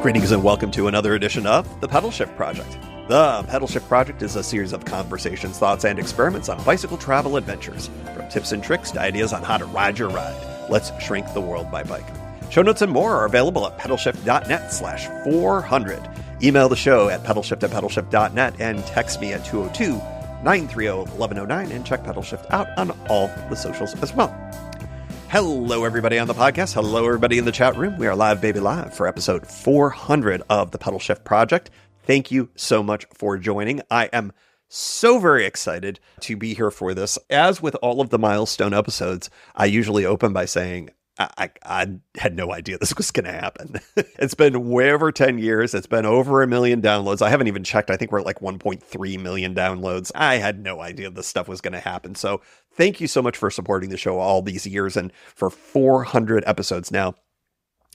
Greetings and welcome to another edition of the Pedalshift Project. The Pedalshift Project is a series of conversations, thoughts, and experiments on bicycle travel adventures. From tips and tricks to ideas on how to ride your ride, let's shrink the world by bike. Show notes and more are available at pedalshift.net/400. Email the show at pedalshift@pedalshift.net and text me at 202-930-1109 and check Pedalshift out on all the socials as well. Hello, everybody on the podcast. Hello, everybody in the chat room. We are live, baby, live for episode 400 of the Pedalshift Project. Thank you so much for joining. I am so very excited to be here for this. As with all of the milestone episodes, I usually open by saying, I had no idea this was going to happen. It's been way over 10 years. It's been over 1 million downloads. I haven't even checked. I think we're at like 1.3 million downloads. I had no idea this stuff was going to happen. So thank you so much for supporting the show all these years and for 400 episodes now.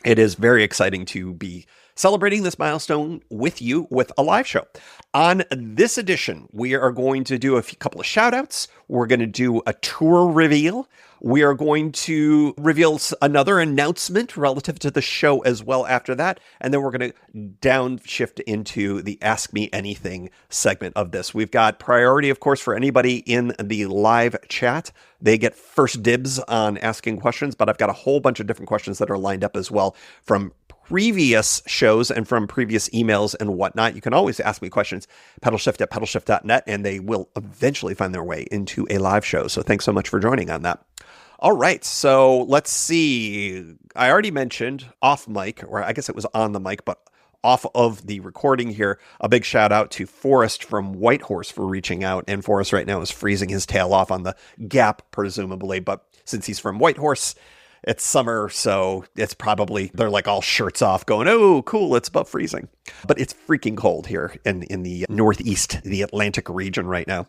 It is very exciting to be celebrating this milestone with you with a live show. On this edition, we are going to do couple of shout outs. We're going to do a tour reveal. We are going to reveal another announcement relative to the show as well after that. And then we're going to downshift into the Ask Me Anything segment of this. We've got priority, of course, for anybody in the live chat. They get first dibs on asking questions, but I've got a whole bunch of different questions that are lined up as well from previous shows and from previous emails and whatnot. You can always ask me questions, pedalshift@pedalshift.net, and they will eventually find their way into a live show. So thanks so much for joining on that. All right, so let's see. I already mentioned off mic, or I guess it was on the mic, but off of the recording here, a big shout out to Forrest from Whitehorse for reaching out. And Forrest right now is freezing his tail off on the Gap, presumably. But since he's from Whitehorse, it's summer, so it's probably, they're like all shirts off going, oh, cool, it's above freezing. But it's freaking cold here in the Northeast, the Atlantic region right now.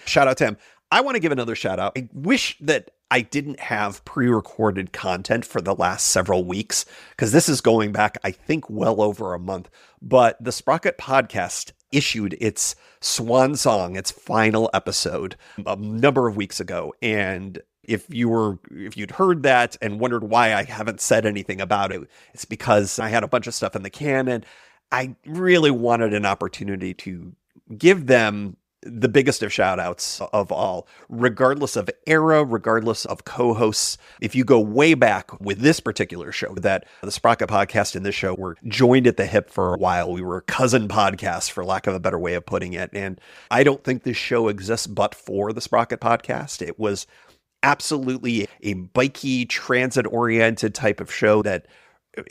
Shout out to him. I want to give another shout out. I wish that I didn't have pre-recorded content for the last several weeks, because this is going back, I think, well over a month. But the Sprocket Podcast issued its swan song, its final episode, a number of weeks ago. And if you'd heard that and wondered why I haven't said anything about it, it's because I had a bunch of stuff in the can and I really wanted an opportunity to give them the biggest of shout outs of all, regardless of era, regardless of co-hosts. If you go way back with this particular show, that the Sprocket Podcast and this show were joined at the hip for a while. We were cousin podcasts, for lack of a better way of putting it. And I don't think this show exists but for the Sprocket Podcast. It was absolutely a bikey, transit-oriented type of show that,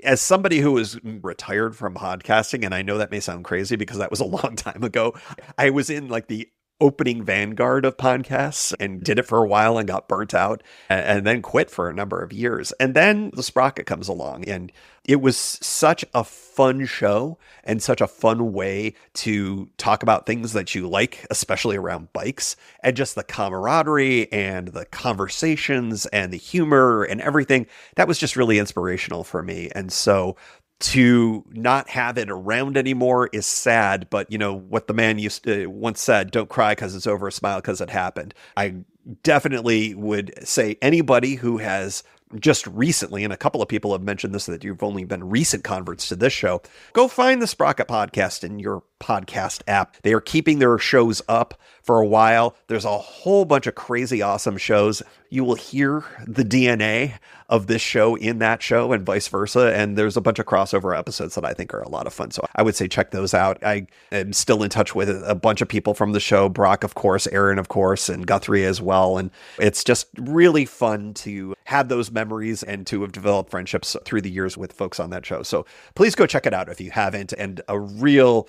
as somebody who was retired from podcasting, and I know that may sound crazy because that was a long time ago, I was in like the opening vanguard of podcasts and did it for a while and got burnt out and then quit for a number of years. And then the Sprocket comes along and it was such a fun show and such a fun way to talk about things that you like, especially around bikes, and just the camaraderie and the conversations and the humor and everything. That was just really inspirational for me. And so to not have it around anymore is sad, but you know what the man once said, don't cry because it's over, smile because it happened. I definitely would say anybody who has just recently, and a couple of people have mentioned this, that you've only been recent converts to this show, go find the Sprocket Podcast in your podcast app. They are keeping their shows up for a while. There's a whole bunch of crazy, awesome shows. You will hear the DNA of this show in that show and vice versa. And there's a bunch of crossover episodes that I think are a lot of fun. So I would say check those out. I am still in touch with a bunch of people from the show. Brock, of course, Aaron, of course, and Guthrie as well. And it's just really fun to have those memories and to have developed friendships through the years with folks on that show. So please go check it out if you haven't. And a real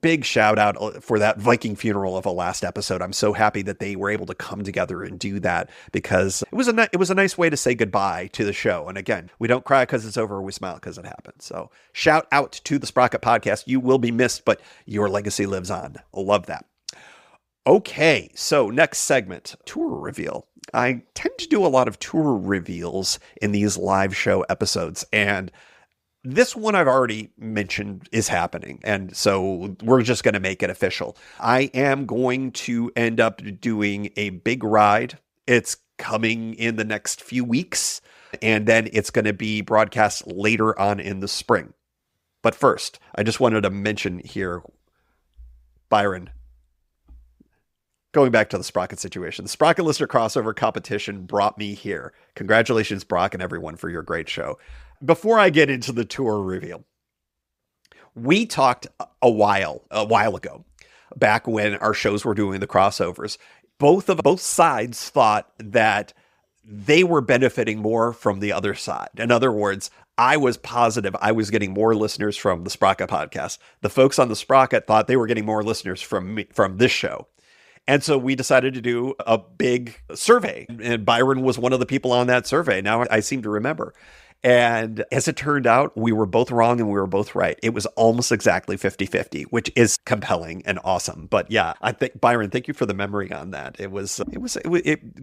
big shout out for that Viking funeral of a last episode. I'm so happy that they were able to come together and do that, because it was a nice way to say goodbye to the show. And again, we don't cry because it's over, we smile because it happened. So shout out to the Sprocket Podcast. You will be missed, but your legacy lives on. Love that. Okay, so next segment, tour reveal. I tend to do a lot of tour reveals in these live show episodes, and this one I've already mentioned is happening, and so we're just going to make it official. I am going to end up doing a big ride. It's coming in the next few weeks, and then it's going to be broadcast later on in the spring. But first, I just wanted to mention here, Byron, going back to the Sprocket situation, the Sprocket Listener crossover competition brought me here. Congratulations, Brock, and everyone for your great show. Before I get into the tour reveal, we talked a while ago, back when our shows were doing the crossovers. Both sides thought that they were benefiting more from the other side. In other words, I was positive I was getting more listeners from the Sprocket podcast. The folks on the Sprocket thought they were getting more listeners from me, from this show. And so we decided to do a big survey. And Byron was one of the people on that survey. Now I seem to remember. And as it turned out, we were both wrong and we were both right. It was almost exactly 50-50, which is compelling and awesome. But yeah, I think, Byron, thank you for the memory on that. It was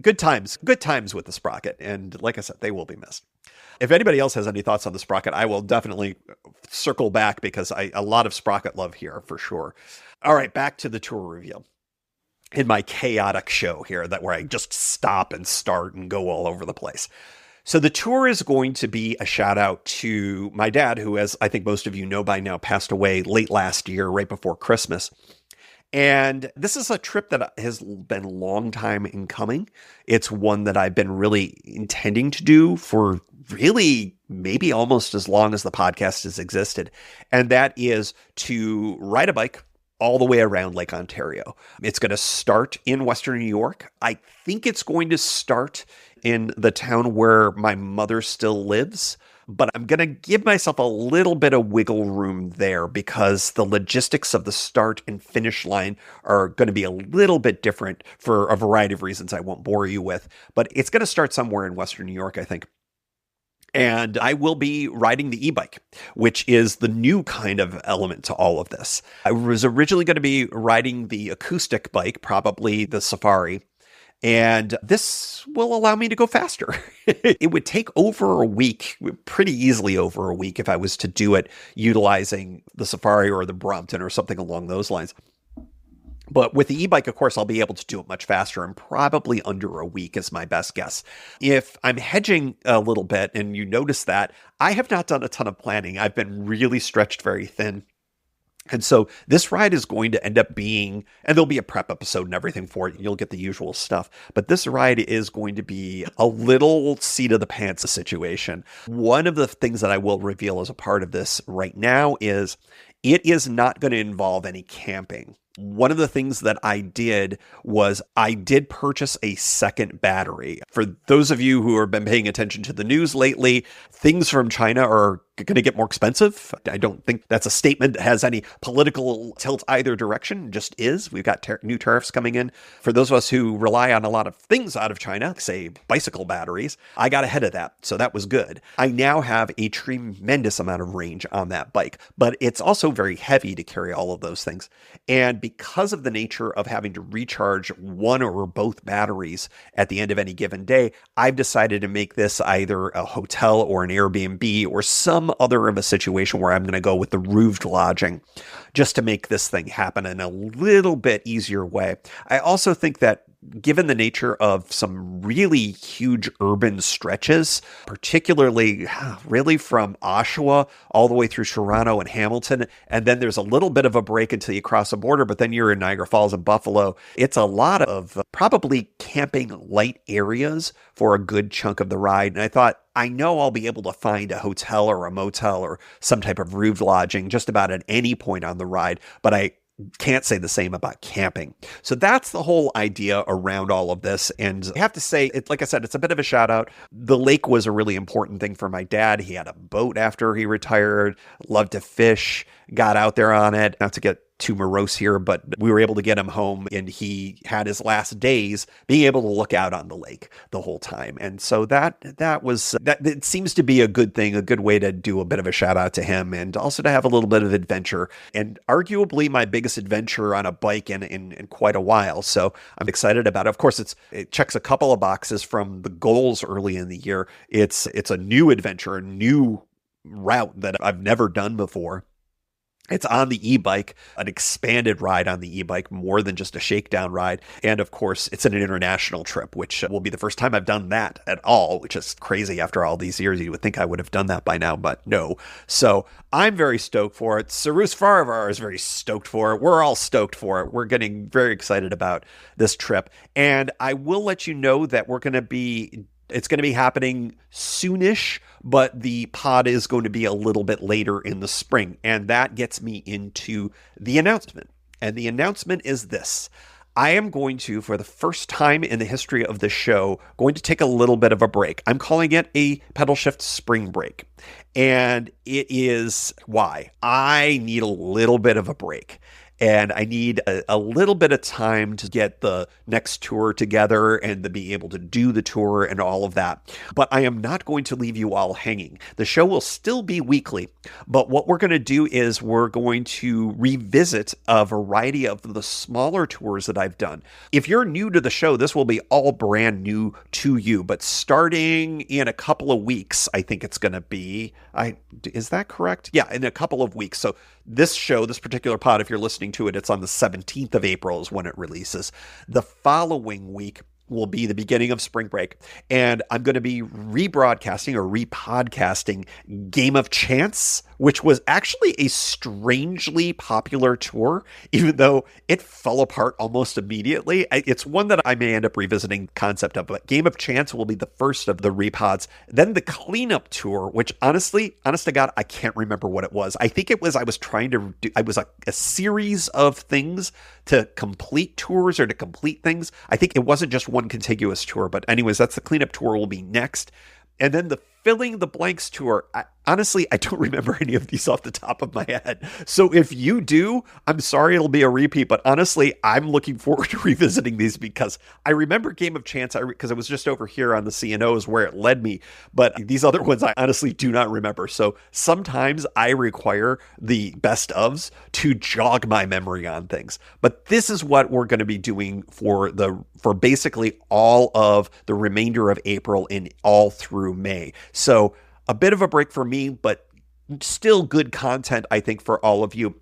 good times with the Sprocket. And like I said, they will be missed. If anybody else has any thoughts on the Sprocket, I will definitely circle back because a lot of Sprocket love here for sure. All right, back to the tour reveal. In my chaotic show here, where I just stop and start and go all over the place. So the tour is going to be a shout out to my dad, who, as I think most of you know by now, passed away late last year, right before Christmas. And this is a trip that has been a long time in coming. It's one that I've been really intending to do for really maybe almost as long as the podcast has existed. And that is to ride a bike all the way around Lake Ontario. It's going to start in Western New York. I think it's going to start in the town where my mother still lives, but I'm going to give myself a little bit of wiggle room there because the logistics of the start and finish line are going to be a little bit different for a variety of reasons I won't bore you with, but it's going to start somewhere in Western New York, I think. And I will be riding the e-bike, which is the new kind of element to all of this. I was originally going to be riding the acoustic bike, probably the Safari, and this will allow me to go faster. It would take over a week, pretty easily over a week, if I was to do it utilizing the Safari or the Brompton or something along those lines. But with the e-bike, of course, I'll be able to do it much faster and probably under a week is my best guess. If I'm hedging a little bit, and you notice that, I have not done a ton of planning. I've been really stretched very thin. And so this ride is going to end up being, and there'll be a prep episode and everything for it. You'll get the usual stuff. But this ride is going to be a little seat of the pants situation. One of the things that I will reveal as a part of this right now is it is not going to involve any camping. One of the things that I did was I did purchase a second battery. For those of you who have been paying attention to the news lately, things from China are going to get more expensive. I don't think that's a statement that has any political tilt either direction. It just is. We've got new tariffs coming in. For those of us who rely on a lot of things out of China, say bicycle batteries, I got ahead of that. So that was good. I now have a tremendous amount of range on that bike, but it's also very heavy to carry all of those things. And because of the nature of having to recharge one or both batteries at the end of any given day, I've decided to make this either a hotel or an Airbnb or some other of a situation where I'm going to go with the roofed lodging just to make this thing happen in a little bit easier way. I also think that given the nature of some really huge urban stretches, particularly really from Oshawa all the way through Toronto and Hamilton, and then there's a little bit of a break until you cross the border, but then you're in Niagara Falls and Buffalo. It's a lot of probably camping light areas for a good chunk of the ride. And I thought, I know I'll be able to find a hotel or a motel or some type of roofed lodging just about at any point on the ride, but I can't say the same about camping. So that's the whole idea around all of this. And I have to say, like I said, it's a bit of a shout out. The lake was a really important thing for my dad. He had a boat after he retired, loved to fish, got out there on it. Not to get too morose here, but we were able to get him home and he had his last days being able to look out on the lake the whole time. And so that it seems to be a good thing, a good way to do a bit of a shout out to him and also to have a little bit of adventure, and arguably my biggest adventure on a bike in quite a while. So I'm excited about it. Of course, it checks a couple of boxes from the goals early in the year. It's a new adventure, a new route that I've never done before. It's on the e-bike, an expanded ride on the e-bike, more than just a shakedown ride. And of course, it's an international trip, which will be the first time I've done that at all, which is crazy after all these years. You would think I would have done that by now, but no. So I'm very stoked for it. Sarus Farivar is very stoked for it. We're all stoked for it. We're getting very excited about this trip. And I will let you know that it's going to be happening soonish, but the pod is going to be a little bit later in the spring. And that gets me into the announcement. And the announcement is this. I am going to, for the first time in the history of the show, going to take a little bit of a break. I'm calling it a Pedalshift spring break. And it is why I need a little bit of a break. And I need a little bit of time to get the next tour together and to be able to do the tour and all of that. But I am not going to leave you all hanging. The show will still be weekly, but what we're going to do is we're going to revisit a variety of the smaller tours that I've done. If you're new to the show, this will be all brand new to you, but starting in a couple of weeks, I think it's going to be, is that correct? Yeah, in a couple of weeks. So this show, this particular pod, if you're listening to it, it's on the 17th of April is when it releases. The following week will be the beginning of spring break. And I'm going to be rebroadcasting or repodcasting Game of Chance, which was actually a strangely popular tour, even though it fell apart almost immediately. It's one that I may end up revisiting the concept of, but Game of Chance will be the first of the repods. Then the cleanup tour, which honest to God, I can't remember what it was. I think it was, I was a series of things to complete tours or to complete things. I think it wasn't just one contiguous tour, but anyways, that's the cleanup tour will be next. And then the filling the blanks tour. Honestly, I don't remember any of these off the top of my head. So if you do, I'm sorry it'll be a repeat, but honestly, I'm looking forward to revisiting these because I remember Game of Chance because I was just over here on the C&Os where it led me, but these other ones I honestly do not remember. So sometimes I require the best ofs to jog my memory on things. But this is what we're going to be doing for basically all of the remainder of April and all through May. So a bit of a break for me, but still good content, I think, for all of you.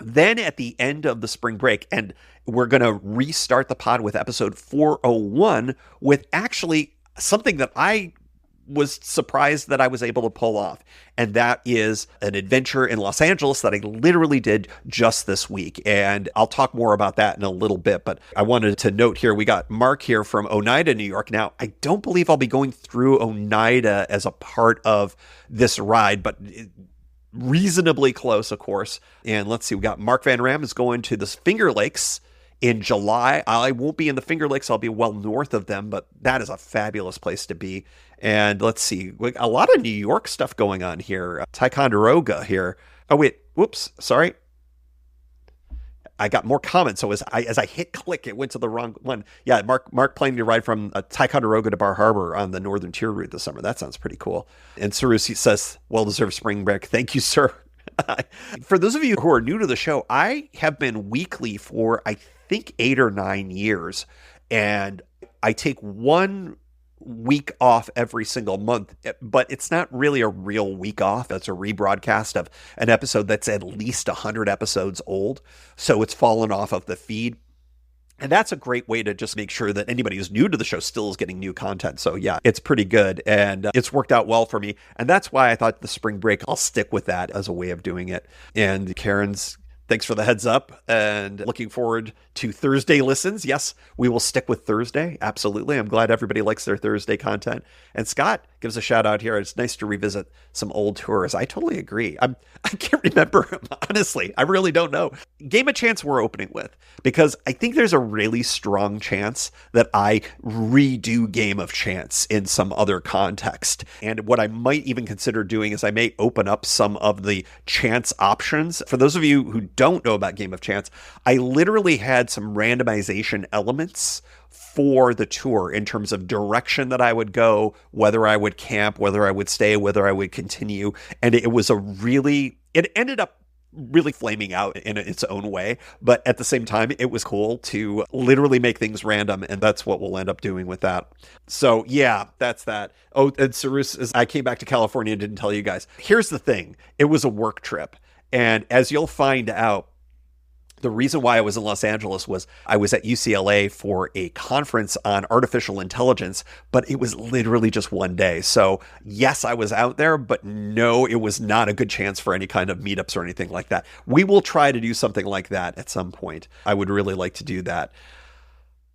Then at the end of the spring break, and we're going to restart the pod with episode 401 with actually something that I was surprised that I was able to pull off. And that is an adventure in Los Angeles that I literally did just this week. And I'll talk more about that in a little bit. But I wanted to note here, we got Mark here from Oneida, New York. Now, I don't believe I'll be going through Oneida as a part of this ride, but reasonably close, of course. And let's see, we got Mark Van Ram is going to the Finger Lakes in July. I won't be in the Finger Lakes. I'll be well north of them, but that is a fabulous place to be. And let's see, a lot of New York stuff going on here. Ticonderoga here. Oh, wait. Whoops. Sorry. I got more comments. So as I hit click, it went to the wrong one. Yeah, Mark planning to ride from Ticonderoga to Bar Harbor on the Northern Tier route this summer. That sounds pretty cool. And Sarusi says, well-deserved spring break. Thank you, sir. For those of you who are new to the show, I have been weekly for, I think, 8 or 9 years. And I take 1 week off every single month, but it's not really a real week off. It's a rebroadcast of an episode that's at least 100 episodes old. So it's fallen off of the feed. And that's a great way to just make sure that anybody who's new to the show still is getting new content. So yeah, it's pretty good. And it's worked out well for me. And that's why I thought the spring break, I'll stick with that as a way of doing it. And Karen's, thanks for the heads up and looking forward to Thursday listens. Yes, we will stick with Thursday. Absolutely. I'm glad everybody likes their Thursday content. And Scott gives a shout out here. It's nice to revisit some old tours. I totally agree. I can't remember, honestly. I really don't know. Game of Chance we're opening with, because I think there's a really strong chance that I redo Game of Chance in some other context. And what I might even consider doing is I may open up some of the chance options. For those of you who don't know about Game of Chance, I literally had some randomization elements for the tour in terms of direction that I would go, whether I would camp, whether I would stay, whether I would continue. And it ended up really flaming out in its own way. But at the same time, it was cool to literally make things random. And that's what we'll end up doing with that. So yeah, that's that. Oh, and Sarus, I came back to California and didn't tell you guys. Here's the thing. It was a work trip. And as you'll find out, the reason why I was in Los Angeles was I was at UCLA for a conference on artificial intelligence, but it was literally just one day. So yes, I was out there, but no, it was not a good chance for any kind of meetups or anything like that. We will try to do something like that at some point. I would really like to do that.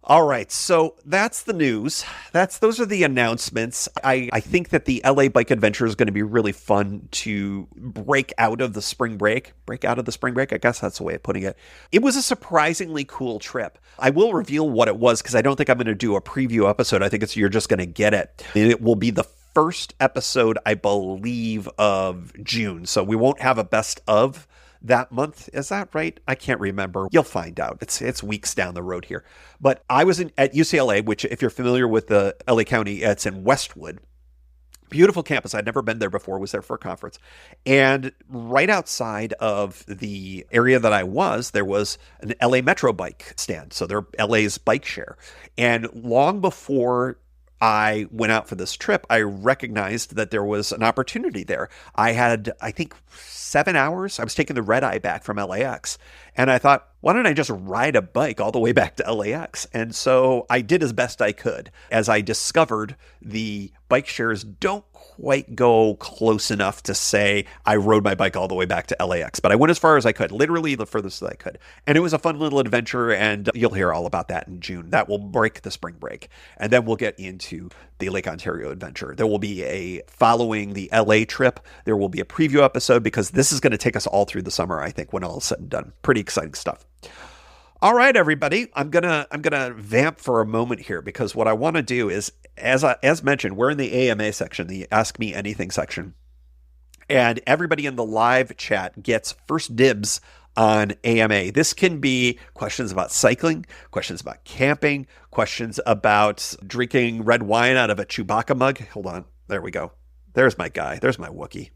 All right, so that's the news. Those are the announcements. I think that the LA Bike Adventure is going to be really fun to break out of the spring break. Break out of the spring break, I guess that's the way of putting it. It was a surprisingly cool trip. I will reveal what it was because I don't think I'm going to do a preview episode. I think you're just going to get it. It will be the first episode, I believe, of June. So we won't have a best of that month. Is that right? I can't remember. You'll find out. It's weeks down the road here. But I was at UCLA, which if you're familiar with the LA County, it's in Westwood. Beautiful campus. I'd never been there before. Was there for a conference. And right outside of the area that I was, there was an LA Metro bike stand. So they're LA's bike share. And long before I went out for this trip, I recognized that there was an opportunity there. I had, I think, 7 hours. I was taking the red eye back from LAX. And I thought, why don't I just ride a bike all the way back to LAX? And so I did as best I could as I discovered the bike shares don't quite go close enough to say I rode my bike all the way back to LAX, but I went as far as I could, literally the furthest that I could. And it was a fun little adventure, and you'll hear all about that in June. That will break the spring break. And then we'll get into the Lake Ontario adventure. There will be following the LA trip, there will be a preview episode because this is going to take us all through the summer, I think, when all is said and done. Pretty exciting stuff. All right, everybody, I'm gonna vamp for a moment here because what I want to do is, as mentioned, we're in the AMA section, the Ask Me Anything section, and everybody in the live chat gets first dibs on AMA. This can be questions about cycling, questions about camping, questions about drinking red wine out of a Chewbacca mug. Hold on, there we go. There's my guy. There's my Wookiee.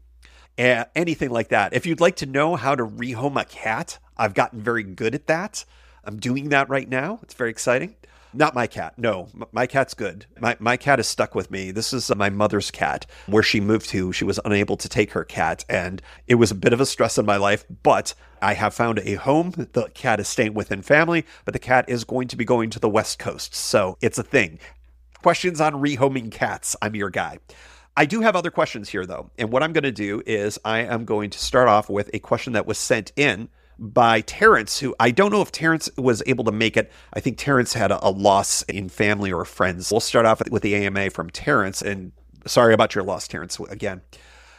Anything like that. If you'd like to know how to rehome a cat, I've gotten very good at that. I'm doing that right now. It's very exciting. Not my cat. No, my cat's good. My cat is stuck with me. This is my mother's cat. Where she moved to, she was unable to take her cat, and it was a bit of a stress in my life, but I have found a home. The cat is staying within family, but the cat is going to be going to the West Coast, so it's a thing. Questions on rehoming cats. I'm your guy. I do have other questions here, though, and what I'm going to do is I am going to start off with a question that was sent in by Terrence, who I don't know if Terrence was able to make it. I think Terrence had a loss in family or friends. We'll start off with the AMA from Terrence, and sorry about your loss, Terrence, again.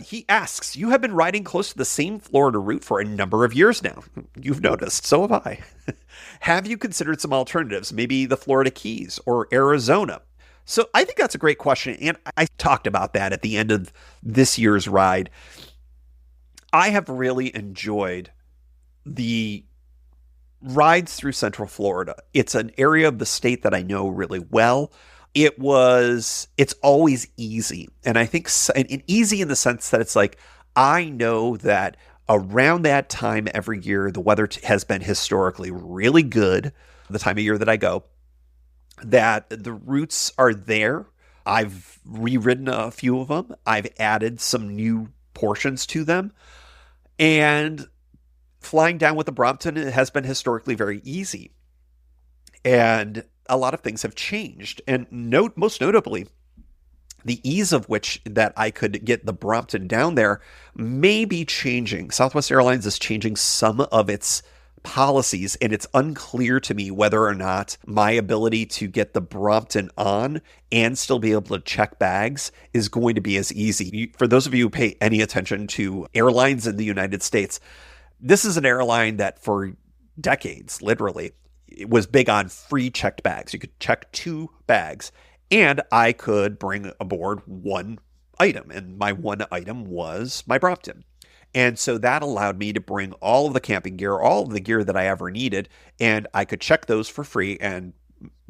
He asks, you have been riding close to the same Florida route for a number of years now. You've noticed, so have I. Have you considered some alternatives, maybe the Florida Keys or Arizona? So I think that's a great question, and I talked about that at the end of this year's ride. I have really enjoyed the rides through Central Florida. It's an area of the state that I know really well. It's always easy. And I think easy in the sense that it's like, I know that around that time every year, the weather has been historically really good, the time of year that I go, that the routes are there. I've reridden a few of them. I've added some new portions to them. And flying down with the Brompton has been historically very easy. And a lot of things have changed. And most notably, the ease of which that I could get the Brompton down there may be changing. Southwest Airlines is changing some of its policies, and it's unclear to me whether or not my ability to get the Brompton on and still be able to check bags is going to be as easy. For those of you who pay any attention to airlines in the United States, this is an airline that for decades, literally, it was big on free checked bags. You could check 2 bags, and I could bring aboard 1 item, and my 1 item was my Brompton. And so that allowed me to bring all of the camping gear, all of the gear that I ever needed, and I could check those for free and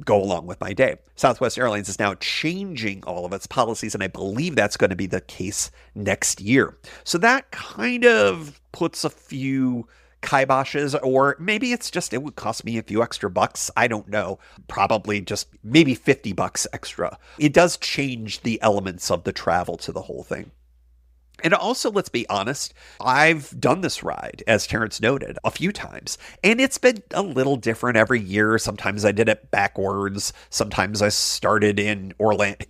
go along with my day. Southwest Airlines is now changing all of its policies, and I believe that's going to be the case next year. So that kind of puts a few kiboshes, or maybe it's just it would cost me a few extra bucks. I don't know. Probably just maybe $50 extra. It does change the elements of the travel to the whole thing. And also, let's be honest, I've done this ride, as Terrence noted, a few times, and it's been a little different every year. Sometimes I did it backwards. Sometimes I started in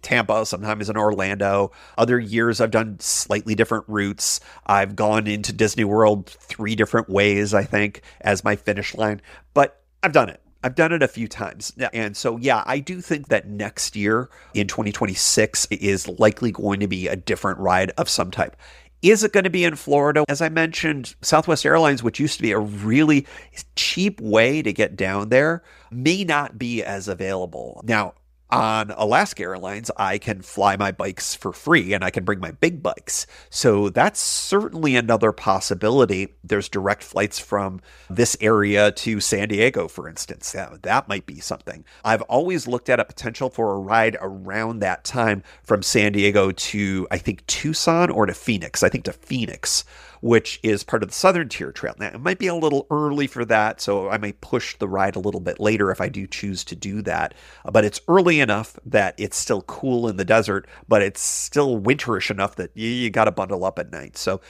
Tampa, sometimes in Orlando. Other years I've done slightly different routes. I've gone into Disney World 3 different ways, I think, as my finish line, but I've done it. I've done it a few times. And so, yeah, I do think that next year in 2026 is likely going to be a different ride of some type. Is it going to be in Florida? As I mentioned, Southwest Airlines, which used to be a really cheap way to get down there, may not be as available. Now, on Alaska Airlines, I can fly my bikes for free and I can bring my big bikes. So that's certainly another possibility. There's direct flights from this area to San Diego, for instance. That might be something. I've always looked at a potential for a ride around that time from San Diego to, I think, Tucson or to Phoenix. I think to Phoenix, which is part of the Southern Tier Trail. Now, it might be a little early for that, so I may push the ride a little bit later if I do choose to do that. But it's early enough that it's still cool in the desert, but it's still winterish enough that you got to bundle up at night. So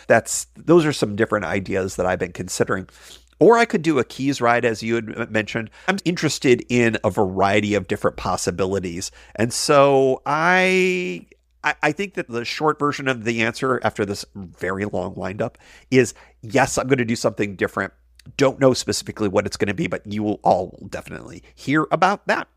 those are some different ideas that I've been considering. Or I could do a Keys ride, as you had mentioned. I'm interested in a variety of different possibilities. And so I think that the short version of the answer after this very long windup is yes, I'm going to do something different. Don't know specifically what it's going to be, but you will all definitely hear about that.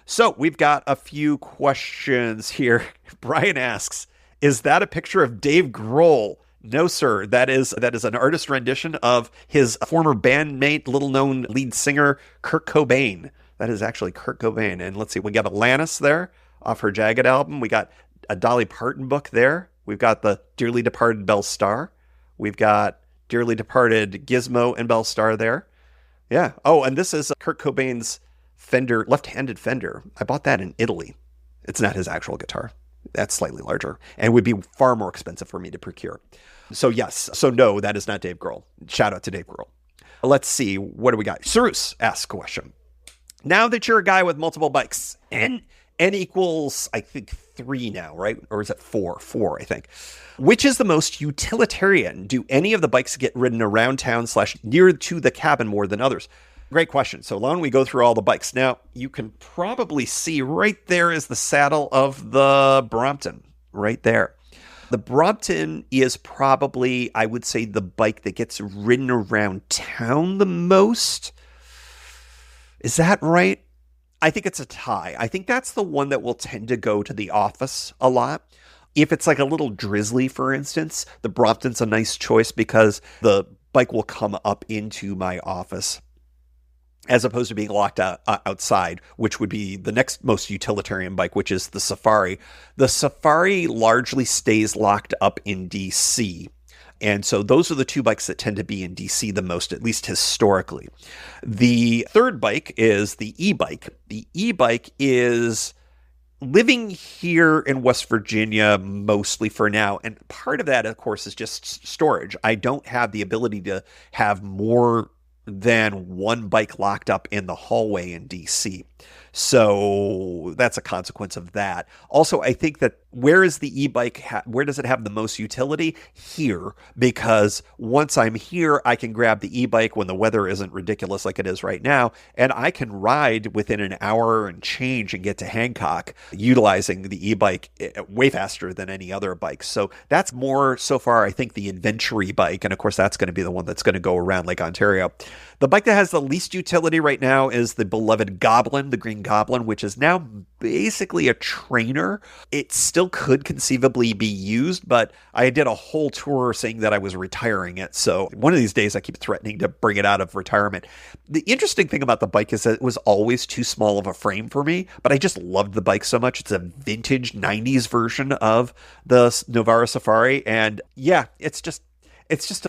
So we've got a few questions here. Brian asks, is that a picture of Dave Grohl? No, sir. That is an artist rendition of his former bandmate, little-known lead singer, Kurt Cobain. That is actually Kurt Cobain. And let's see, we got Alanis there off her Jagged album. We got a Dolly Parton book there. We've got the dearly departed Belle Starr. We've got dearly departed Gizmo and Belle Starr there. Yeah. Oh, and this is Kurt Cobain's Fender, left-handed Fender. I bought that in Italy. It's not his actual guitar. That's slightly larger and would be far more expensive for me to procure. So yes. So no, that is not Dave Grohl. Shout out to Dave Grohl. Let's see. What do we got? Cyrus asks a question. Now that you're a guy with multiple bikes, and N equals, I think, 3 now, right? Or is it 4? 4, I think. Which is the most utilitarian? Do any of the bikes get ridden around town / near to the cabin more than others? Great question. So why don't we go through all the bikes? Now, you can probably see right there is the saddle of the Brompton, right there. The Brompton is probably, I would say, the bike that gets ridden around town the most. Is that right? I think it's a tie. I think that's the one that will tend to go to the office a lot. If it's like a little drizzly, for instance, the Brompton's a nice choice because the bike will come up into my office as opposed to being locked outside, which would be the next most utilitarian bike, which is the Safari. The Safari largely stays locked up in DC. And so those are the 2 bikes that tend to be in DC the most, at least historically. The third bike is the e-bike. The e-bike is living here in West Virginia mostly for now. And part of that, of course, is just storage. I don't have the ability to have more than 1 bike locked up in the hallway in DC. So that's a consequence of that. Also, I think that where is the e-bike? Where does it have the most utility? Here, because once I'm here, I can grab the e-bike when the weather isn't ridiculous like it is right now, and I can ride within an hour and change and get to Hancock utilizing the e-bike way faster than any other bike. So that's more so far, I think, the adventure bike, and of course, that's going to be the one that's going to go around Lake Ontario. The bike that has the least utility right now is the beloved Goblin, the Green Goblin, which is now basically a trainer. It still could conceivably be used, but I did a whole tour saying that I was retiring it. So one of these days I keep threatening to bring it out of retirement. The interesting thing about the bike is that it was always too small of a frame for me, but I just loved the bike so much. It's a vintage 90s version of the Novara Safari. And yeah, it's just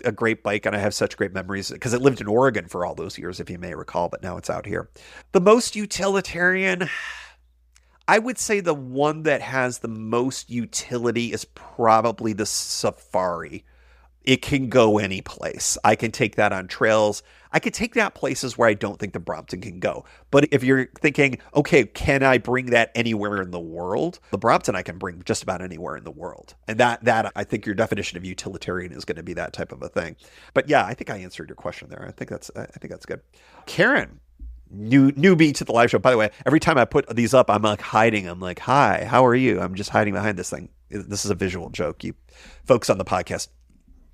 a great bike, and I have such great memories because it lived in Oregon for all those years, if you may recall, but now it's out here. The most utilitarian, I would say the one that has the most utility is probably the Safari. it can go any place. I can take that on trails. I could take that places where I don't think the Brompton can go. But if you're thinking, okay, can I bring that anywhere in the world? The Brompton I can bring just about anywhere in the world. And that I think your definition of utilitarian is going to be that type of a thing. But yeah, I think I answered your question there. I think that's good. Karen, newbie to the live show. By the way, every time I put these up, I'm like hiding. I'm like, hi, how are you? I'm just hiding behind this thing. This is a visual joke. You folks on the podcast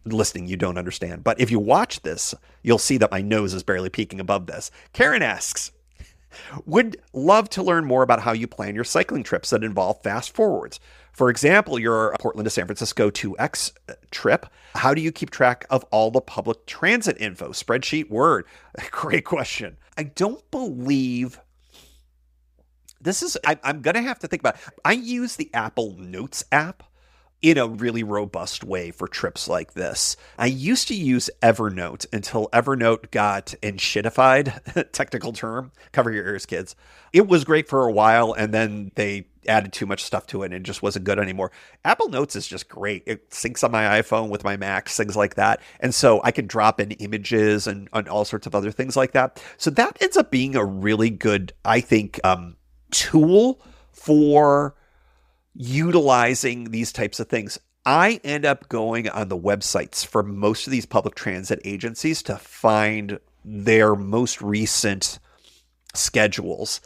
listening, you don't understand. But if you watch this, you'll see that my nose is barely peeking above this. Karen asks, would love to learn more about how you plan your cycling trips that involve fast forwards. For example, your Portland to San Francisco 2X trip. How do you keep track of all the public transit info? Spreadsheet, Word? Great question. I don't believe this is, I'm going to have to think about it. I use the Apple Notes app in a really robust way for trips like this. I used to use Evernote until Evernote got enshittified, technical term, cover your ears, kids. It was great for a while, and then they added too much stuff to it and it just wasn't good anymore. Apple Notes is just great. It syncs on my iPhone with my Macs, things like that. And so I can drop in images and all sorts of other things like that. So that ends up being a really good, I think, tool for utilizing these types of things. I end up going on the websites for most of these public transit agencies to find their most recent schedules.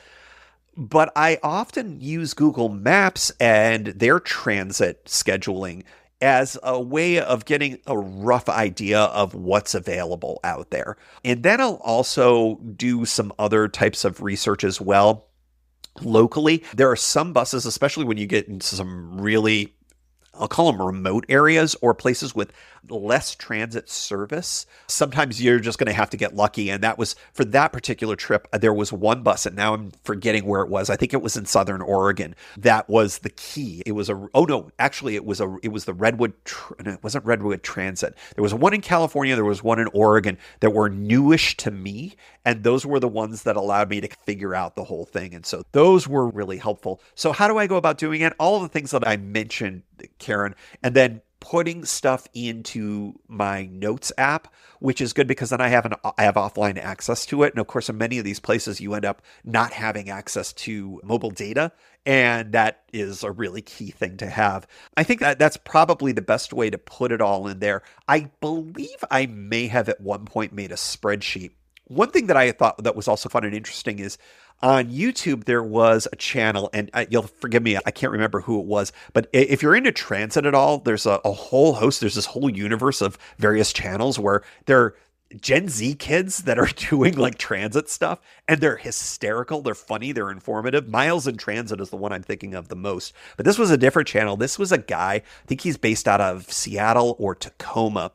But I often use Google Maps and their transit scheduling as a way of getting a rough idea of what's available out there. And then I'll also do some other types of research as well. Locally, there are some buses, especially when you get into some really, I'll call them remote areas or places with less transit service. Sometimes you're just going to have to get lucky. And that was for that particular trip. There was one bus, and now I'm forgetting where it was. I think it was in Southern Oregon. That was the key. It was it was the Redwood. It wasn't Redwood Transit. There was one in California. There was one in Oregon that were newish to me. And those were the ones that allowed me to figure out the whole thing. And so those were really helpful. So how do I go about doing it? All of the things that I mentioned, Karen, and then putting stuff into my notes app, which is good because then I have offline access to it. And of course, in many of these places, you end up not having access to mobile data. And that is a really key thing to have. I think that's probably the best way to put it all in there. I believe I may have at one point made a spreadsheet. One thing that I thought that was also fun and interesting is on YouTube, there was a channel, and you'll forgive me, I can't remember who it was, but if you're into transit at all, there's a whole host, there's this whole universe of various channels where they're Gen Z kids that are doing like transit stuff, and they're hysterical, they're funny, they're informative. Miles in Transit is the one I'm thinking of the most. But this was a different channel. This was a guy, I think he's based out of Seattle or Tacoma.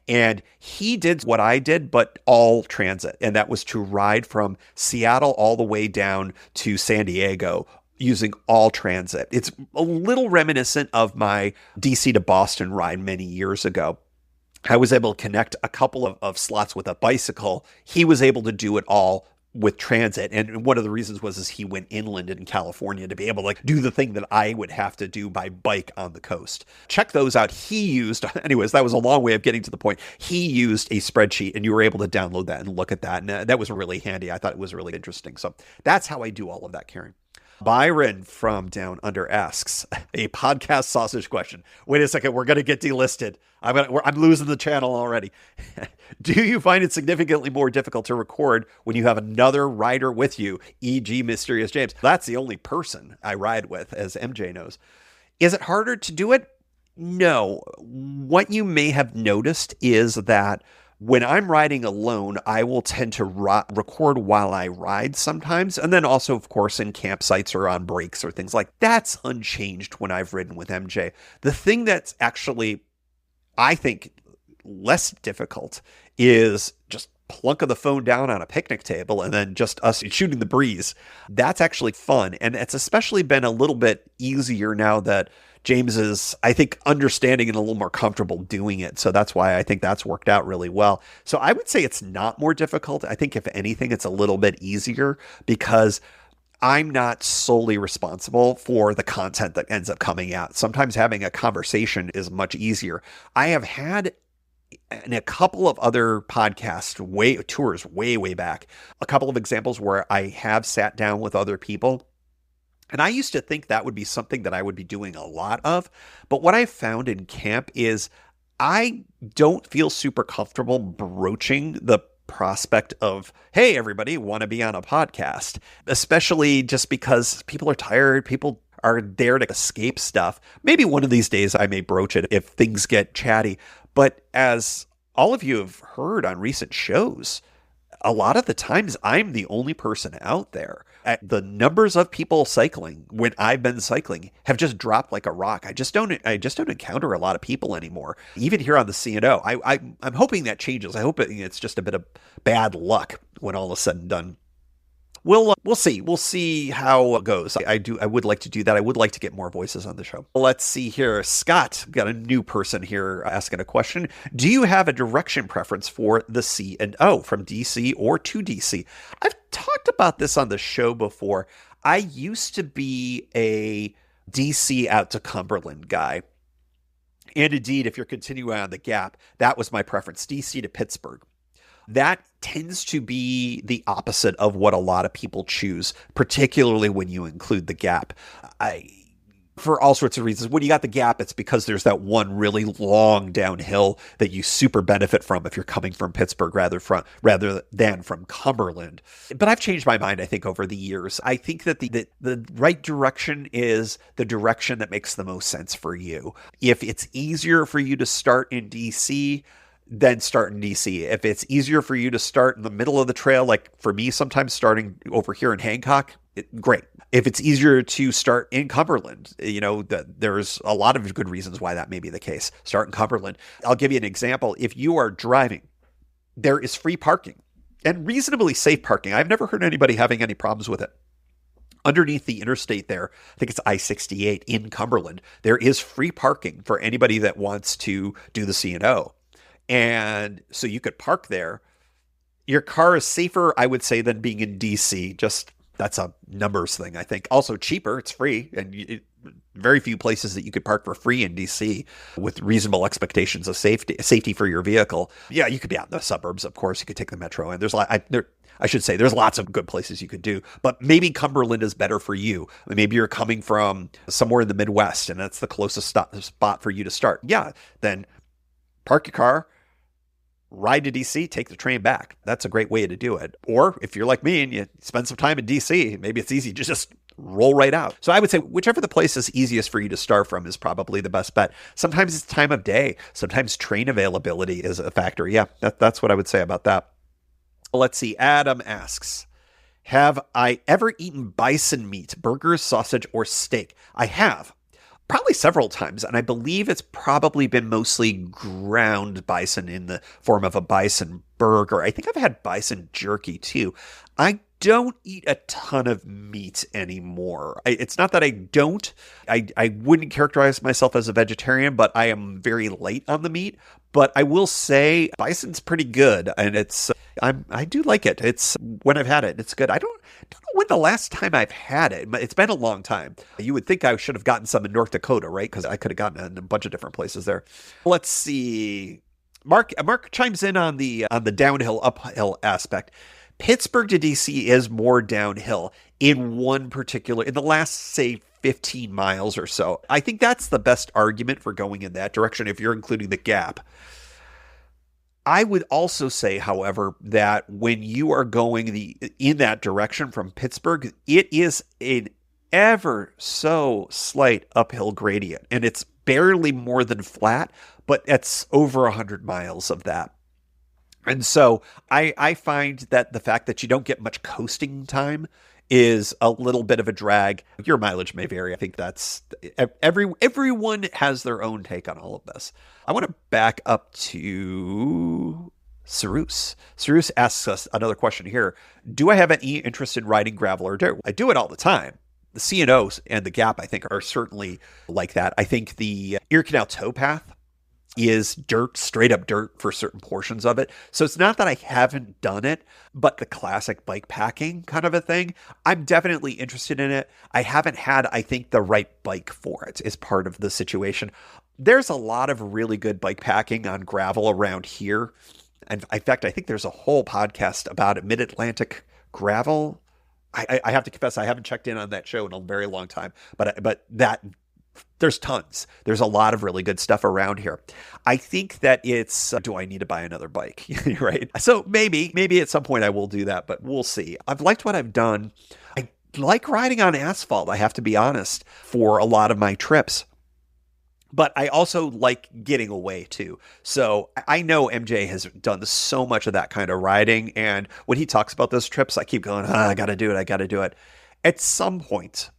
And he did what I did, but all transit. And that was to ride from Seattle all the way down to San Diego using all transit. It's a little reminiscent of my DC to Boston ride many years ago. I was able to connect a couple of slots with a bicycle. He was able to do it all with transit. And one of the reasons was he went inland in California to be able to like do the thing that I would have to do by bike on the coast. Check those out. Anyways, that was a long way of getting to the point. He used a spreadsheet and you were able to download that and look at that. And that was really handy. I thought it was really interesting. So that's how I do all of that, Karen. Byron from Down Under asks a podcast sausage question. Wait a second, we're going to get delisted. I'm losing the channel already. Do you find it significantly more difficult to record when you have another rider with you, e.g. Mysterious James? That's the only person I ride with, as MJ knows. Is it harder to do it? No. What you may have noticed is that when I'm riding alone, I will tend to record while I ride sometimes. And then also, of course, in campsites or on breaks or things like that. That's unchanged when I've ridden with MJ. The thing that's actually, I think, less difficult is just plunk of the phone down on a picnic table and then just us shooting the breeze. That's actually fun. And it's especially been a little bit easier now that James is, I think, understanding and a little more comfortable doing it. So that's why I think that's worked out really well. So I would say it's not more difficult. I think if anything, it's a little bit easier because I'm not solely responsible for the content that ends up coming out. Sometimes having a conversation is much easier. I have had and a couple of other tours way back, a couple of examples where I have sat down with other people. And I used to think that would be something that I would be doing a lot of. But what I found in camp is I don't feel super comfortable broaching the prospect of, hey, everybody, want to be on a podcast, especially just because people are tired. People are there to escape stuff. Maybe one of these days I may broach it if things get chatty. But as all of you have heard on recent shows, a lot of the times I'm the only person out there. The numbers of people cycling when I've been cycling have just dropped like a rock. I just don't encounter a lot of people anymore. Even here on the C&O, I'm hoping that changes. I hope it's just a bit of bad luck when all is said and done. We'll see. We'll see how it goes. I would like to do that. I would like to get more voices on the show. Let's see here. Scott, got a new person here asking a question. Do you have a direction preference for the C&O from DC or to DC? I've talked about this on the show before. I used to be a DC out to Cumberland guy. And indeed, if you're continuing on the gap, that was my preference, DC to Pittsburgh. That tends to be the opposite of what a lot of people choose, particularly when you include the gap. For all sorts of reasons. When you got the gap, it's because there's that one really long downhill that you super benefit from if you're coming from Pittsburgh rather than from Cumberland. But I've changed my mind, I think, over the years. I think that the right direction is the direction that makes the most sense for you. If it's easier for you to start in DC, then start in DC. If it's easier for you to start in the middle of the trail, like for me, sometimes starting over here in Hancock, great. If it's easier to start in Cumberland, there's a lot of good reasons why that may be the case. Start in Cumberland. I'll give you an example. If you are driving, there is free parking and reasonably safe parking. I've never heard anybody having any problems with it. Underneath the interstate there, I think it's I-68 in Cumberland, there is free parking for anybody that wants to do the C&O. And so you could park there. Your car is safer, I would say, than being in DC. Just that's a numbers thing, I think. Also cheaper. It's free. And very few places that you could park for free in DC with reasonable expectations of safety for your vehicle. Yeah, you could be out in the suburbs, of course. You could take the metro. And there's there's lots of good places you could do. But maybe Cumberland is better for you. Maybe you're coming from somewhere in the Midwest, and that's the closest spot for you to start. Yeah, then park your car, ride to DC, take the train back. That's a great way to do it. Or if you're like me and you spend some time in DC, maybe it's easy to just roll right out. So I would say whichever the place is easiest for you to start from is probably the best bet. Sometimes it's time of day. Sometimes train availability is a factor. Yeah, that's what I would say about that. Let's see. Adam asks, have I ever eaten bison meat, burgers, sausage, or steak? I have. Probably several times, and I believe it's probably been mostly ground bison in the form of a bison burger. I think I've had bison jerky too. I don't eat a ton of meat anymore. It's not that I don't. I wouldn't characterize myself as a vegetarian, but I am very light on the meat. But I will say bison's pretty good, and I do like it. It's when I've had it, it's good. I don't know when the last time I've had it. It's been a long time. You would think I should have gotten some in North Dakota, right? Because I could have gotten it in a bunch of different places there. Let's see. Mark chimes in on the downhill uphill aspect. Pittsburgh to DC is more downhill in the last, say, 15 miles or so. I think that's the best argument for going in that direction if you're including the gap. I would also say, however, that when you are going in that direction from Pittsburgh, it is an ever so slight uphill gradient, and it's barely more than flat, but it's over 100 miles of that. And so I find that the fact that you don't get much coasting time is a little bit of a drag. Your mileage may vary. I think that's everyone has their own take on all of this. I want to back up to Cyrus. Cyrus asks us another question here. Do I have any interest in riding gravel or dirt? I do it all the time. The C&Os and the Gap, I think, are certainly like that. I think the Erie Canal towpath is dirt, straight up dirt for certain portions of it. So it's not that I haven't done it, but the classic bike packing kind of a thing, I'm definitely interested in it. I haven't had, I think, the right bike for it is part of the situation. There's a lot of really good bike packing on gravel around here. And in fact, I think there's a whole podcast about it, Mid-Atlantic Gravel. I have to confess, I haven't checked in on that show in a very long time, but that there's tons. There's a lot of really good stuff around here. I think that it's, do I need to buy another bike? Right. So maybe at some point I will do that, but we'll see. I've liked what I've done. I like riding on asphalt, I have to be honest, for a lot of my trips. But I also like getting away too. So I know MJ has done so much of that kind of riding. And when he talks about those trips, I keep going, I got to do it. I got to do it. At some point,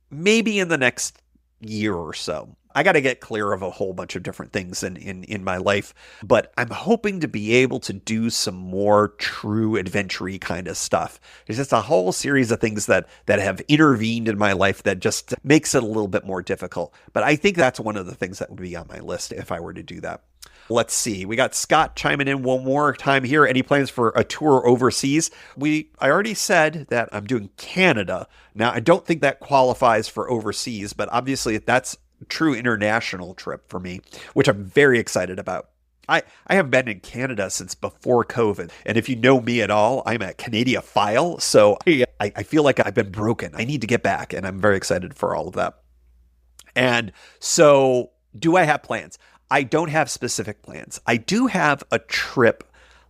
maybe in the next year or so, I got to get clear of a whole bunch of different things in my life. But I'm hoping to be able to do some more true adventure-y kind of stuff. There's just a whole series of things that have intervened in my life that just makes it a little bit more difficult. But I think that's one of the things that would be on my list if I were to do that. Let's see. We got Scott chiming in one more time here. Any plans for a tour overseas? I already said that I'm doing Canada. Now, I don't think that qualifies for overseas, but obviously that's true international trip for me, which I'm very excited about. I have been in Canada since before COVID. And if you know me at all, I'm a Canadiophile. So I feel like I've been broken. I need to get back. And I'm very excited for all of that. And so do I have plans? I don't have specific plans. I do have a trip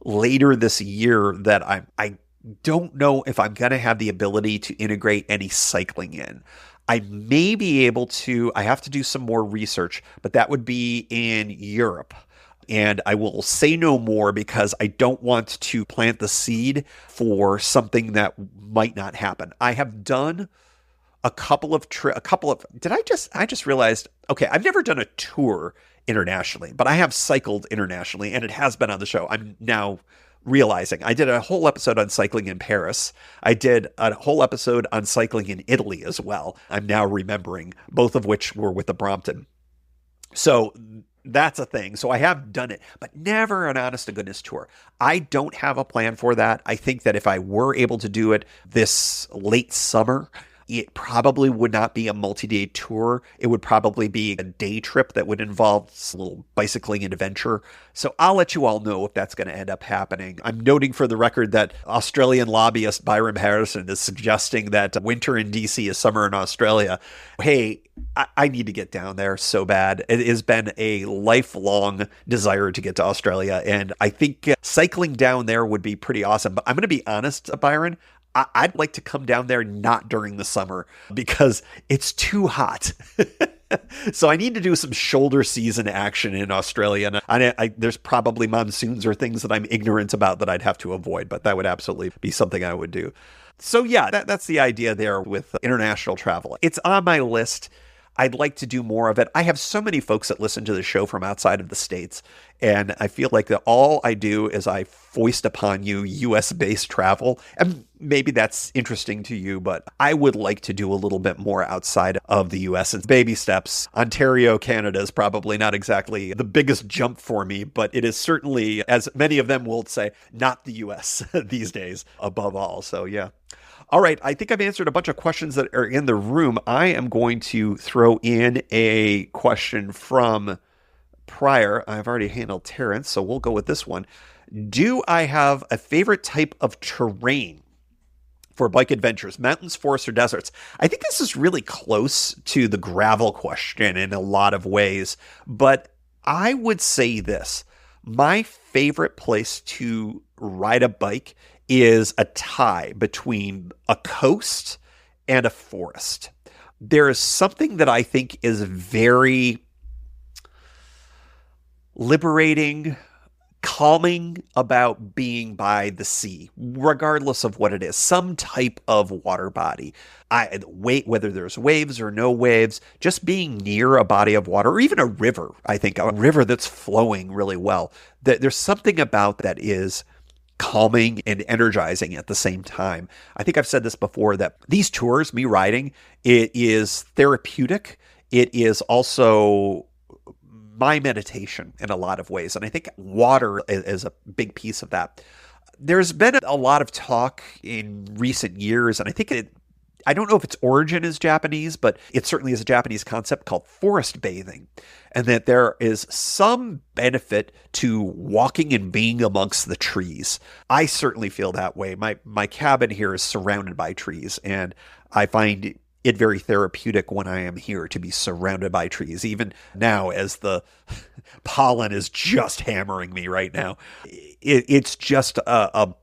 later this year that I don't know if I'm going to have the ability to integrate any cycling in. I may be able to, I have to do some more research, but that would be in Europe. And I will say no more because I don't want to plant the seed for something that might not happen. I have done I just realized, okay, I've never done a tour internationally, but I have cycled internationally and it has been on the show. I'm now realizing I did a whole episode on cycling in Paris. I did a whole episode on cycling in Italy as well. I'm now remembering, both of which were with the Brompton. So that's a thing. So I have done it, but never an honest to goodness tour. I don't have a plan for that. I think that if I were able to do it this late summer, it probably would not be a multi-day tour. It would probably be a day trip that would involve a little bicycling and adventure. So I'll let you all know if that's going to end up happening. I'm noting for the record that Australian lobbyist Byron Harrison is suggesting that winter in DC is summer in Australia. Hey, I need to get down there so bad. It has been a lifelong desire to get to Australia. And I think cycling down there would be pretty awesome. But I'm going to be honest, Byron, I'd like to come down there not during the summer because it's too hot. So I need to do some shoulder season action in Australia. And there's probably monsoons or things that I'm ignorant about that I'd have to avoid, but that would absolutely be something I would do. So yeah, that's the idea there with international travel. It's on my list. I'd like to do more of it. I have so many folks that listen to the show from outside of the States, and I feel like that all I do is I foist upon you US-based travel, and maybe that's interesting to you, but I would like to do a little bit more outside of the US. It's baby steps. Ontario, Canada is probably not exactly the biggest jump for me, but it is certainly, as many of them will say, not the US these days above all. So yeah. All right, I think I've answered a bunch of questions that are in the room. I am going to throw in a question from prior. I've already handled Terrence, so we'll go with this one. Do I have a favorite type of terrain for bike adventures, mountains, forests, or deserts? I think this is really close to the gravel question in a lot of ways, but I would say this. My favorite place to ride a bike is a tie between a coast and a forest. There is something that I think is very liberating, calming about being by the sea, regardless of what it is, some type of water body. Whether there's waves or no waves, just being near a body of water or even a river, I think a river that's flowing really well. There's something about that is calming and energizing at the same time. I think I've said this before that these tours, me riding, it is therapeutic. It is also my meditation in a lot of ways. And I think water is a big piece of that. There's been a lot of talk in recent years, and I think I don't know if its origin is Japanese, but it certainly is a Japanese concept called forest bathing. And that there is some benefit to walking and being amongst the trees. I certainly feel that way. My cabin here is surrounded by trees, and I find it very therapeutic when I am here to be surrounded by trees. Even now, as the pollen is just hammering me right now, it's just a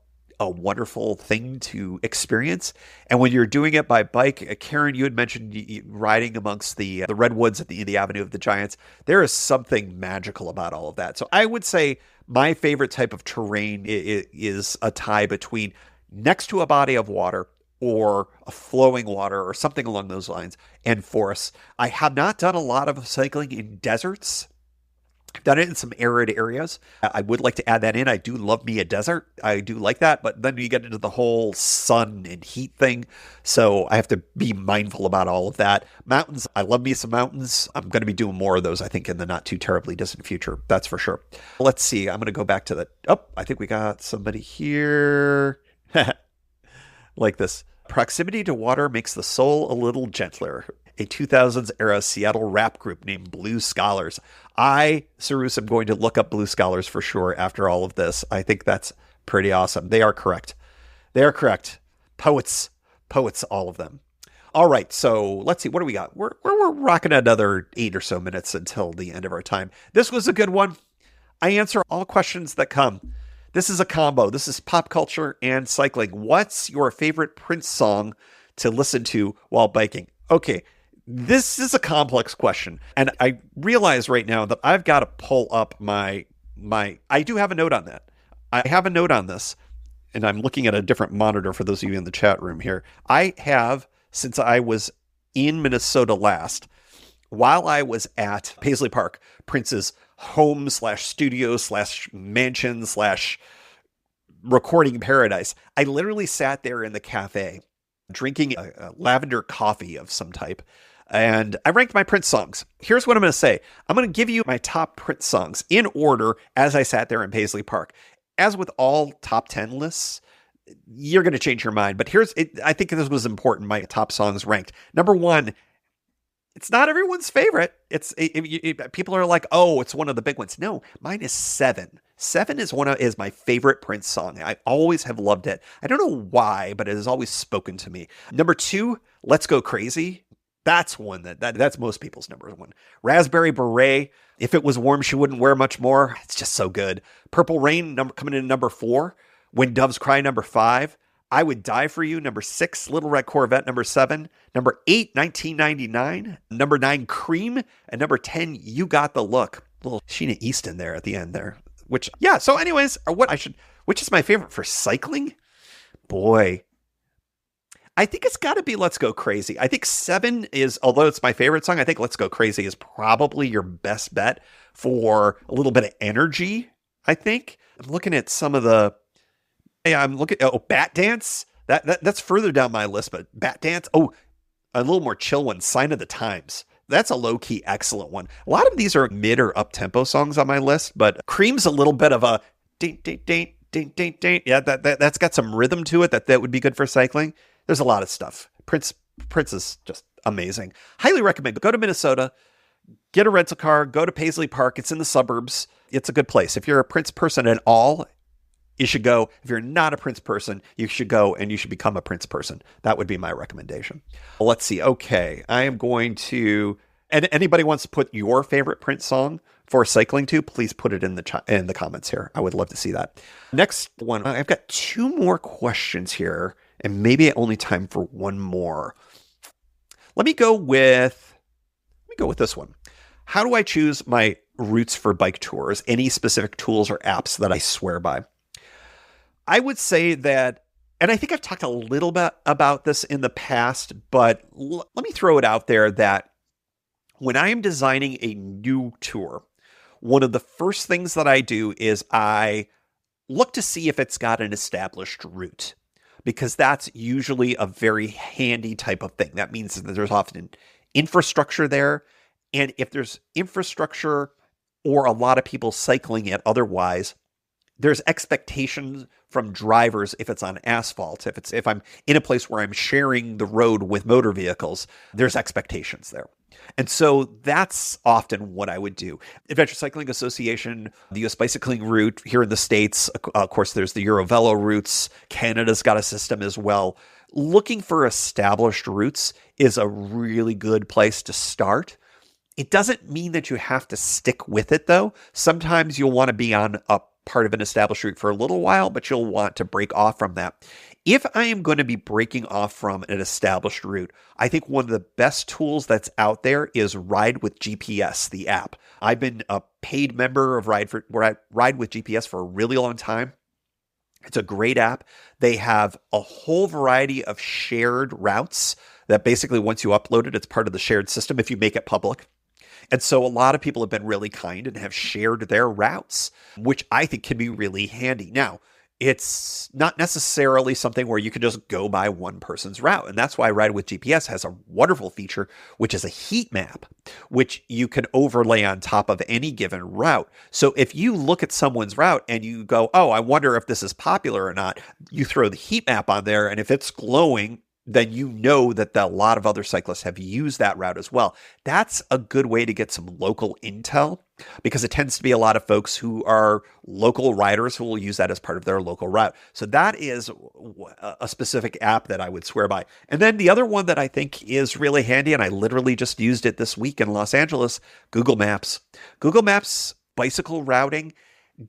wonderful thing to experience. And when you're doing it by bike, Karen, you had mentioned riding amongst the redwoods at the Avenue of the Giants. There is something magical about all of that. So I would say my favorite type of terrain is a tie between next to a body of water or a flowing water or something along those lines, and forests. I have not done a lot of cycling in deserts. I've done it in some arid areas. I would like to add that in. I do love me a desert. I do like that, but then you get into the whole sun and heat thing. So I have to be mindful about all of that. Mountains, I love me some mountains. I'm going to be doing more of those, I think, in the not too terribly distant future. That's for sure. Let's see. I'm going to go back to the, I think we got somebody here. Like this. Proximity to water makes the soul a little gentler. A 2000s era Seattle rap group named Blue Scholars. Cyrus, am going to look up Blue Scholars for sure after all of this. I think that's pretty awesome. They are correct. They are correct. Poets, all of them. All right, so let's see. What do we got? We're rocking another 8 or so minutes until the end of our time. This was a good one. I answer all questions that come. This is a combo. This is pop culture and cycling. What's your favorite Prince song to listen to while biking? Okay, this is a complex question. And I realize right now that I've got to pull up my I do have a note on that. I have a note on this, and I'm looking at a different monitor for those of you in the chat room here. I have, since I was in Minnesota last, while I was at Paisley Park, Prince's home / studio / mansion / recording paradise, I literally sat there in the cafe drinking a lavender coffee of some type, and I ranked my Prince songs. Here's what I'm going to say. I'm going to give you my top Prince songs in order as I sat there in Paisley Park. As with all top 10 lists, you're going to change your mind, but I think this was important, my top songs ranked. Number 1, it's not everyone's favorite. People are like, oh, it's one of the big ones. No, mine is 7. 7 is my favorite Prince song. I always have loved it. I don't know why, but it has always spoken to me. Number 2, Let's Go Crazy. That's one that's most people's number 1. Raspberry Beret. If it was warm, she wouldn't wear much more. It's just so good. Purple Rain coming in number 4. When Doves Cry, number 5. I Would Die For You, number 6. Little Red Corvette, number 7. Number 8, 1999. Number 9, Cream. And number 10, You Got the Look. Little Sheena Easton there at the end there. So anyways, which is my favorite for cycling? Boy, I think it's got to be Let's Go Crazy. I think 7 is, although it's my favorite song, I think Let's Go Crazy is probably your best bet for a little bit of energy, I think. I'm looking at some of the... Bat Dance. That's further down my list, but Bat Dance. Oh, a little more chill one. Sign of the Times. That's a low-key excellent one. A lot of these are mid or up-tempo songs on my list, but Cream's a little bit of a ding, ding, ding, ding, ding, ding. Yeah, that's got some rhythm to it that would be good for cycling. There's a lot of stuff. Prince is just amazing. Highly recommend. Go to Minnesota, get a rental car, go to Paisley Park. It's in the suburbs. It's a good place. If you're a Prince person at all, you should go. If you're not a Prince person, you should go and you should become a Prince person. That would be my recommendation. Let's see. Okay. I am going to, and anybody wants to put your favorite Prince song for cycling to, please put it in the comments here. I would love to see that. Next one. I've got 2 more questions here, and maybe only time for one more. Let me go with this one. How do I choose my routes for bike tours? Any specific tools or apps that I swear by? I would say that, and I think I've talked a little bit about this in the past, but let me throw it out there that when I am designing a new tour, one of the first things that I do is I look to see if it's got an established route, because that's usually a very handy type of thing. That means that there's often infrastructure there, and if there's infrastructure or a lot of people cycling it otherwise, there's expectations from drivers if it's on asphalt. If I'm in a place where I'm sharing the road with motor vehicles, there's expectations there. And so that's often what I would do. Adventure Cycling Association, the US Bicycling Route here in the States, of course, there's the Eurovelo routes. Canada's got a system as well. Looking for established routes is a really good place to start. It doesn't mean that you have to stick with it, though. Sometimes you'll want to be on a part of an established route for a little while, but you'll want to break off from that. If I am going to be breaking off from an established route, I think one of the best tools that's out there is Ride with GPS, the app. I've been a paid member of Ride with GPS for a really long time. It's a great app. They have a whole variety of shared routes that basically once you upload it, it's part of the shared system if you make it public. And so a lot of people have been really kind and have shared their routes, which I think can be really handy. Now, it's not necessarily something where you can just go by one person's route. And that's why Ride with GPS has a wonderful feature, which is a heat map, which you can overlay on top of any given route. So if you look at someone's route and you go, oh, I wonder if this is popular or not, you throw the heat map on there. And if it's glowing, then you know that a lot of other cyclists have used that route as well. That's a good way to get some local intel because it tends to be a lot of folks who are local riders who will use that as part of their local route. So that is a specific app that I would swear by. And then the other one that I think is really handy, and I literally just used it this week in Los Angeles, Google Maps. Google Maps bicycle routing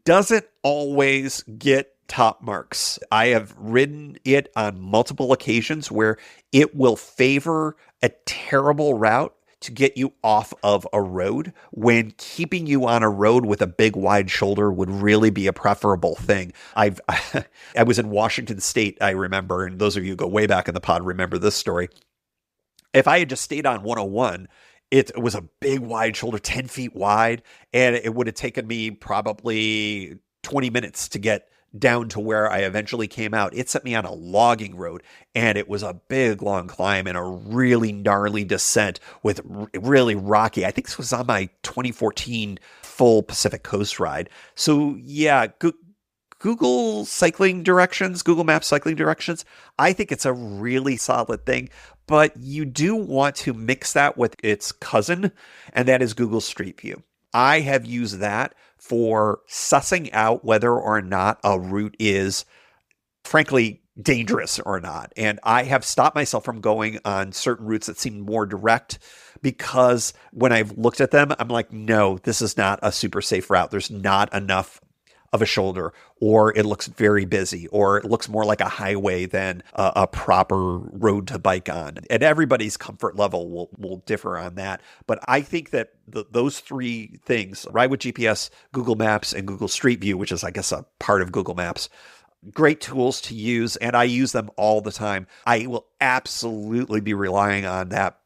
doesn't always get top marks. I have ridden it on multiple occasions where it will favor a terrible route to get you off of a road when keeping you on a road with a big wide shoulder would really be a preferable thing. I was in Washington State, I remember, and those of you who go way back in the pod remember this story. If I had just stayed on 101, it was a big wide shoulder, 10 feet wide, and it would have taken me probably 20 minutes to get down to where I eventually came out. It set me on a logging road, and it was a big, long climb and a really gnarly descent with really rocky. I think this was on my 2014 full Pacific Coast ride. So yeah, Google cycling directions, Google Maps cycling directions, I think it's a really solid thing, but you do want to mix that with its cousin, and that is Google Street View. I have used that for sussing out whether or not a route is, frankly, dangerous or not. And I have stopped myself from going on certain routes that seem more direct because when I've looked at them, I'm like, no, this is not a super safe route. There's not enough of a shoulder, or it looks very busy, or it looks more like a highway than a proper road to bike on. And everybody's comfort level will differ on that. But I think that those three things, Ride with GPS, Google Maps, and Google Street View, which is, I guess, a part of Google Maps, great tools to use, and I use them all the time. I will absolutely be relying on that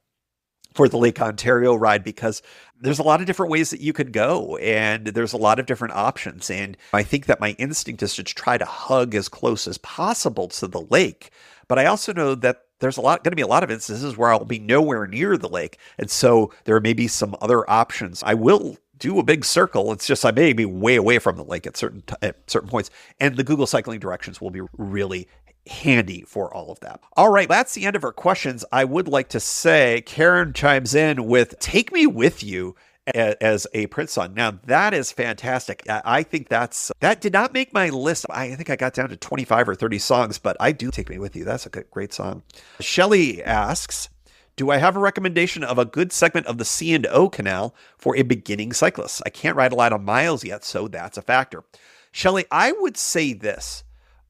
for the Lake Ontario ride because there's a lot of different ways that you could go and there's a lot of different options. And I think that my instinct is to try to hug as close as possible to the lake. But I also know that there's going to be a lot of instances where I'll be nowhere near the lake. And so there may be some other options. I will do a big circle. It's just I may be way away from the lake at certain points. And the Google cycling directions will be really handy for all of that. All right, that's the end of our questions. I would like to say Karen chimes in with Take Me With You as a Prince song. Now, that is fantastic. I think that did not make my list. I think I got down to 25 or 30 songs, but I do Take Me With You. That's a great song. Shelley asks, do I have a recommendation of a good segment of the C&O Canal for a beginning cyclist? I can't ride a lot of miles yet, so that's a factor. Shelley, I would say this.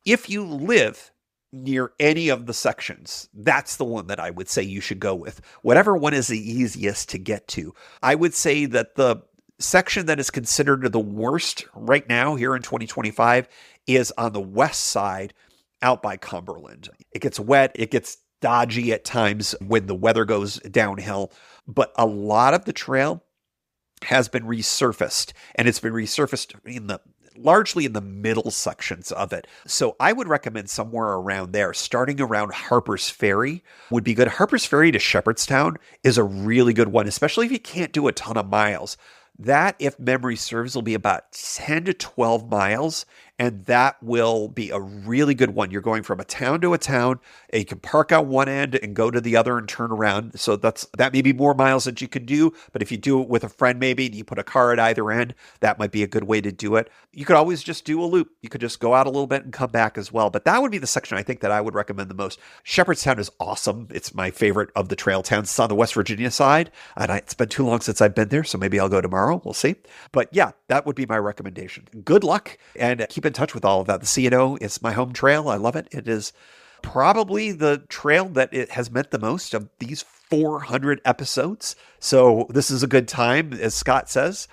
If you live near any of the sections, that's the one that I would say you should go with. Whatever one is the easiest to get to. I would say that the section that is considered the worst right now here in 2025 is on the west side out by Cumberland. It gets wet. It gets dodgy at times when the weather goes downhill, but a lot of the trail has been resurfaced, and it's been resurfaced largely in the middle sections of it. So I would recommend somewhere around there, starting around Harper's Ferry would be good. Harper's Ferry to Shepherdstown is a really good one, especially if you can't do a ton of miles. That, if memory serves, will be about 10 to 12 miles, And that will be a really good one. You're going from a town to a town. You can park out one end and go to the other and turn around. So that may be more miles that you can do. But if you do it with a friend, maybe, and you put a car at either end, that might be a good way to do it. You could always just do a loop. You could just go out a little bit and come back as well. But that would be the section I think that I would recommend the most. Shepherdstown is awesome. It's my favorite of the trail towns. It's on the West Virginia side. And it's been too long since I've been there, so maybe I'll go tomorrow. We'll see. But yeah, that would be my recommendation. Good luck, and keep in touch with all of that. The C&O is my home trail. I love it. It is probably the trail that it has meant the most of these 400 episodes. So this is a good time, as Scott says,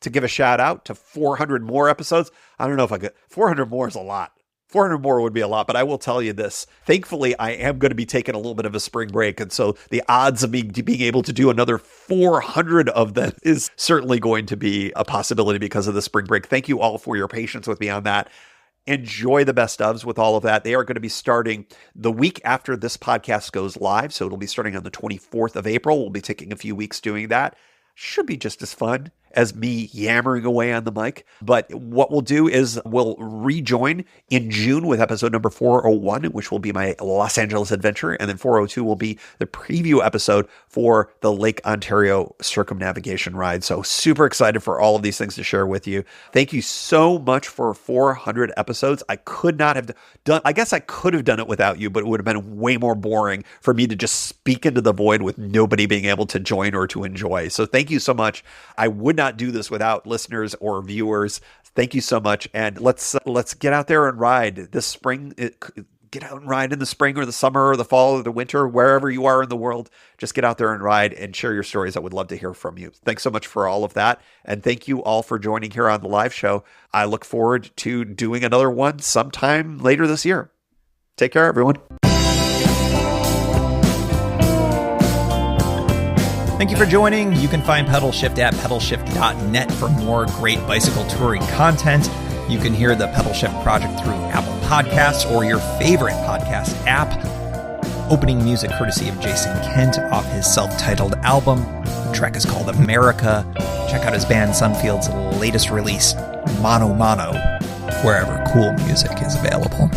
to give a shout out to 400 more episodes. I don't know if I could. 400 more is a lot. 400 more would be a lot, but I will tell you this. Thankfully, I am going to be taking a little bit of a spring break. And so the odds of me being able to do another 400 of them is certainly going to be a possibility because of the spring break. Thank you all for your patience with me on that. Enjoy the best ofs with all of that. They are going to be starting the week after this podcast goes live. So it'll be starting on the 24th of April. We'll be taking a few weeks doing that. Should be just as fun as me yammering away on the mic. But what we'll do is we'll rejoin in June with episode number 401, which will be my Los Angeles adventure. And then 402 will be the preview episode for the Lake Ontario circumnavigation ride. So super excited for all of these things to share with you. Thank you so much for 400 episodes. I could not have done, I guess I could have done it without you, but it would have been way more boring for me to just speak into the void with nobody being able to join or to enjoy. So thank you so much. I would not do this without listeners or viewers. Thank you so much. And let's get out there and ride this spring. Get out and ride in the spring or the summer or the fall or the winter, wherever you are in the world. Just get out there and ride and share your stories. I would love to hear from you. Thanks so much for all of that. And thank you all for joining here on the live show. I look forward to doing another one sometime later this year. Take care, everyone. Thank you for joining. You can find Pedalshift at pedalshift.net for more great bicycle touring content. You can hear the Pedalshift project through Apple Podcasts or your favorite podcast app. Opening music courtesy of Jason Kent off his self-titled album. The track is called America. Check out his band Sunfield's latest release, Mono Mono, wherever cool music is available.